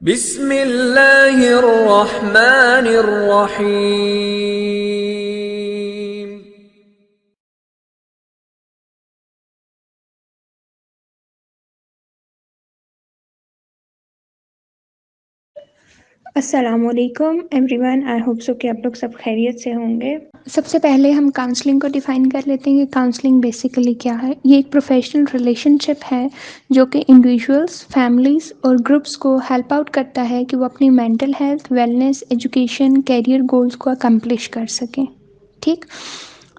बिस्मिल्लाहिर्रहमानिर्रहीम। अस्सलामुअलैकुम everyone, I hope so कि आप लोग सब खैरियत से होंगे। सबसे पहले हम काउंसलिंग को डिफ़ाइन कर लेते हैं कि काउंसलिंग बेसिकली क्या है। ये एक प्रोफेशनल रिलेशनशिप है जो कि इंडिविजुअल्स, फैमिलीज़ और ग्रुप्स को हेल्प आउट करता है कि वो अपनी mental health, wellness, education, career goals को अकम्प्लिश कर सकें। ठीक,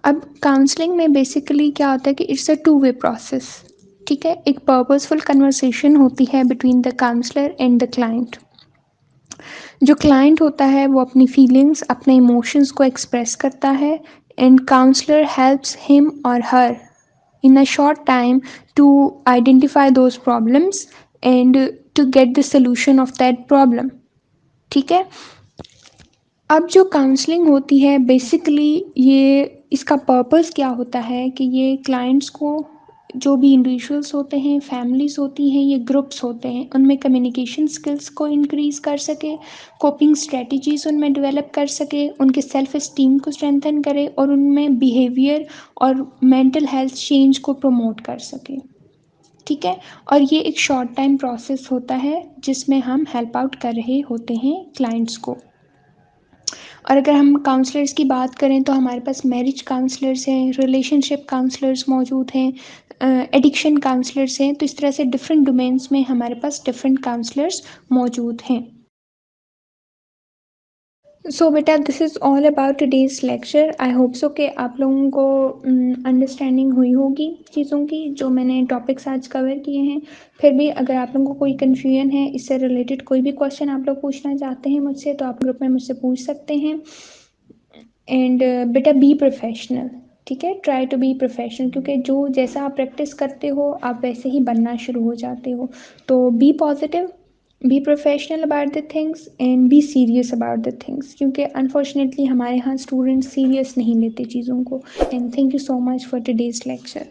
अब काउंसलिंग में बेसिकली क्या होता है कि it's a two way process. ठीक है, एक पर्पसफुल कन्वर्सेशन होती है between the counsellor and the client. जो क्लाइंट होता है वो अपनी फीलिंग्स, अपने इमोशंस को एक्सप्रेस करता है एंड काउंसलर हेल्प्स हिम और her in a short time to identify those problems and to get the solution of that problem. ठीक है, अब जो काउंसलिंग होती है बेसिकली ये इसका पर्पस क्या होता है कि ये क्लाइंट्स को, जो भी इंडिविजुअल्स होते हैं, फैमिलीज होती हैं, ये ग्रुप्स होते हैं, उनमें कम्युनिकेशन स्किल्स को इंक्रीज़ कर सके, कोपिंग स्ट्रेटजीज उनमें डेवलप कर सके, उनके सेल्फ इस्टीम को स्ट्रेंथन करे और उनमें बिहेवियर और मेंटल हेल्थ चेंज को प्रमोट कर सके। ठीक है, और ये एक शॉर्ट टाइम प्रोसेस होता है जिसमें हम हेल्प आउट कर रहे होते हैं क्लाइंट्स को। और अगर हम काउंसलर्स की बात करें तो हमारे पास मैरिज काउंसलर्स हैं, रिलेशनशिप काउंसलर्स मौजूद हैं, एडिक्शन काउंसलर्स हैं। तो इस तरह से डिफरेंट डोमेन्स में हमारे पास डिफरेंट काउंसलर्स मौजूद हैं। सो बेटा, this is all about today's lecture. I hope so कि आप लोगों को अंडरस्टैंडिंग हुई होगी चीज़ों की जो मैंने टॉपिक्स आज कवर किए हैं। फिर भी अगर आप लोगों को कोई कन्फ्यूजन है, इससे रिलेटेड कोई भी क्वेश्चन आप लोग पूछना चाहते हैं मुझसे, तो आप ग्रुप में मुझसे पूछ सकते हैं। एंड बेटा बी प्रोफेशनल, ठीक है, ट्राई टू बी प्रोफेशनल, क्योंकि जो जैसा आप प्रैक्टिस करते हो आप वैसे ही बनना शुरू हो जाते हो। तो be positive, be professional about the things and be serious about the things, क्योंकि अनफॉर्चुनेटली हमारे यहाँ स्टूडेंट्स सीरियस नहीं लेते चीज़ों को। And thank you so much for today's lecture.